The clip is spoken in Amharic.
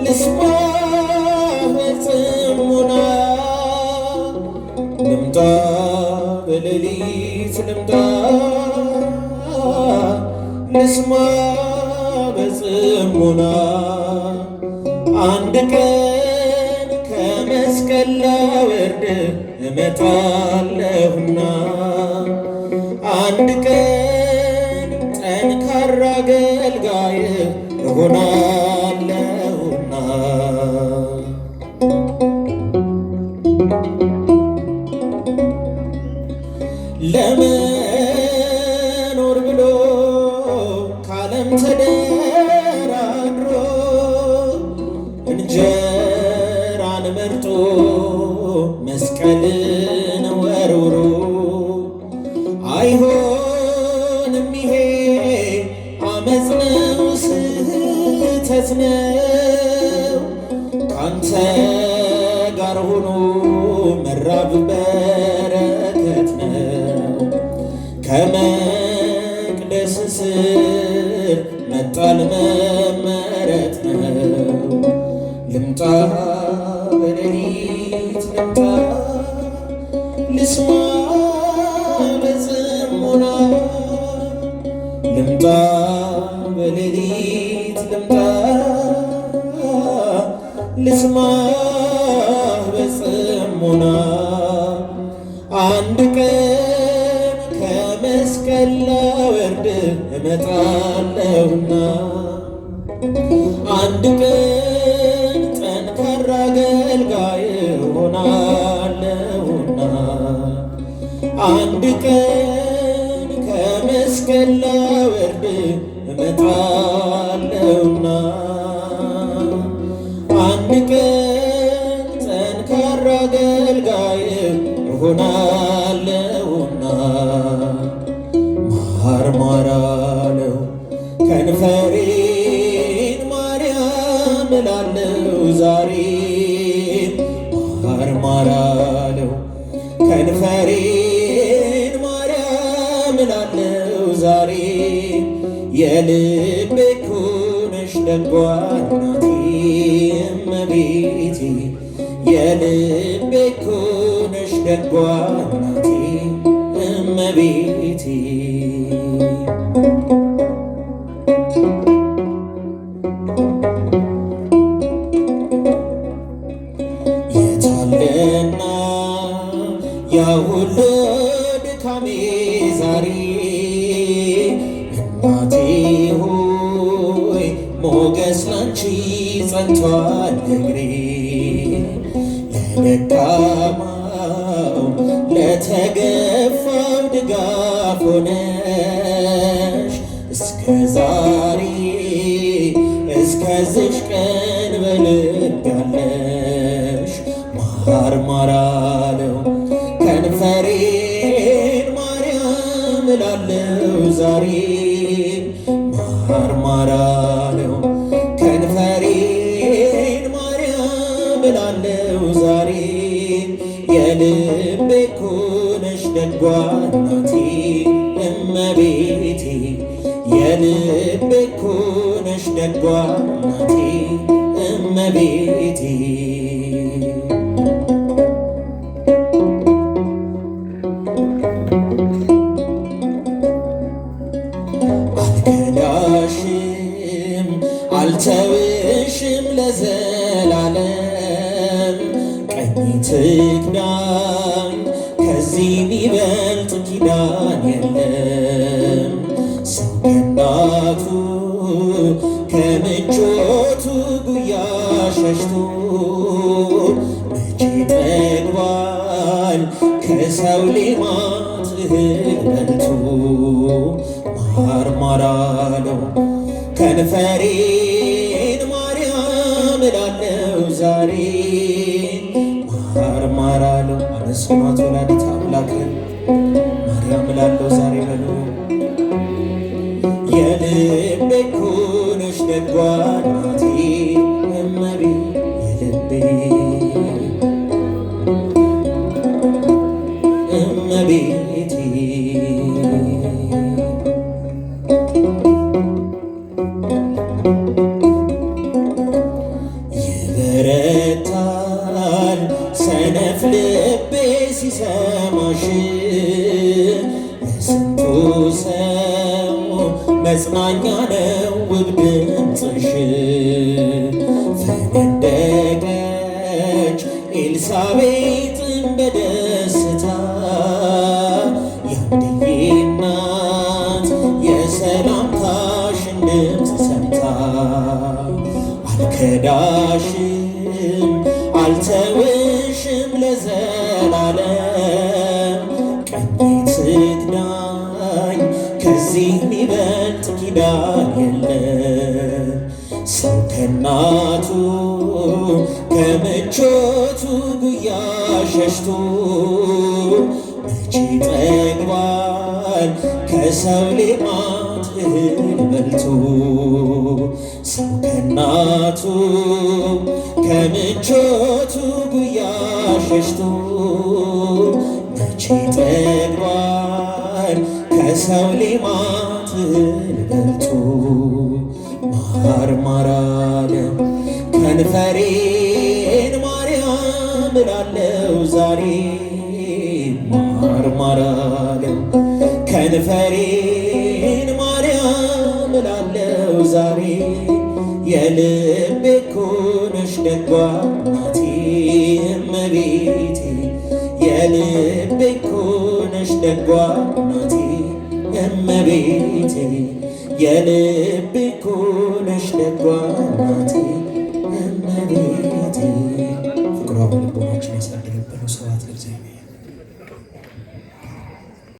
ልስማ በጽሞና ልምጣ በሌሊት ልምጣ ልስማ በጽሞና አንድ ቀን ከመስቀል ላወርድ እመጣለሁና አንድ ቀን ጠንካራ አገልጋይ እሆናለሁና ለመኖር ብሎ ካለም ተደራድሮ እንጀራን መርጦ መስቀልን ወርውሮ አይሆንም ይሄ አመፅ ነው ስህተት ነው ካንተ ጋር ሆኖ መራብ በረከት ነው ከመቅደስ ስር መጣል መመረት ነው ልምጣ በሌሊት ልምጣ ልስማ በጽሞና ልምጣ በሌሊት ልምጣ ልስማ በጽሞና አንድ ቀን ከመስቀል ላወርድ እመጣለሁና አንድ ቀን ጠንካራ አገልጋይ እሆናለሁና አንድ ቀን ከመስቀል ላወርድ እመጣለሁና አንድ ቀን ጠንካራ አገልጋይ እሆናለሁና ማርማራለው ከንፈሬን ማርያም እላለሁ ዛሬ ማርማራለው ከንፈሬን ማርያም እላለሁ ዛሬ የልቤ እኮ ነሽ ደጓ እናቴ እመቤቴ የልቤ እኮ ነሽ ደጓ እናቴ እመቤቴ የታለና ያ ሁሉ ድካሜ ዛሬ እናቴ ሆይ ሞገስ ላንቺ ጸንቷል እግሬ ለደካማው ለተገፋው ድጋፍ ሆነሽ እስከ ዛሬ እስከዚች ቀን በልብ ያለሽ ማርማራለው ከንፈሬን ማርያም እላለሁ ዛሬ ማርማራለው ከንፈሬን ማርያም እላለሁ ዛሬ የልቤ እኮ ነሽ ደጓ እናቴ እመቤቴ የልቤ እኮ ነሽ ደጓ እናቴ እመቤቴ አልከዳሽም አልተውሽም ለዘላለም ቀኝ ትክዳኝ ከዚህ ሚበልጥ ኪዳን የለም ሰው ከእናቱ ከምቾቱ ጉያ ሸሽቶ መቼ ጠግባል ከሰው ሌማት እህል በልቶ ማርማራለው ከንፈሬን ማርያም እላለሁ ዛሬ ማርማራለው አመስግኗት ወላዲተ አምላክን ማርያም እላለሁ ዛሬ በሉ የልቤ እኮ ነሽ ደጓ እናቴ እመቤቴ የልቤ እመቤቴ ዜማሽ የስንቱ ሰው መጽናኛ ነው ውብ ድምፅሽ። ፈነደቀች ኤልሳቤጥን በደስታ የአንድዬ እናት የሰላምታሽን ድምፅ ሰምታ። አልከዳሽም አልተውሽም ለዘላለም ቀኜ ትክዳኝ ከዚህ የሚበልጥ ኪዳን የለም። ሰው ከእናቱ ከምቾቱ ጉያ ሸሽቶ መቼ ጠግባል ከሰው ሌማት እህል በልቶ። ሰው ከእናቱ ከምቾቱ ጉያ ሸሽቶ መቼ ጠግባል ከሰው ሌማት እህል በልቶ። ማር ማር አለ ከንፈሬን ማርያም እላለው ዛሬ። ማር ማር አለ ከንፈሬን ማርያም እላለው ዛሬ። የልቤ እኮ ነሽ ደጓ እናቴ እመቤቴ። የልቤ እኮ ነሽ ደጓ እናቴ እመቤቴ። የልቤ እኮ ነሽ ደጓ እናቴ እመቤቴ። ፍቅሯ በልቦናችን ያሳድር።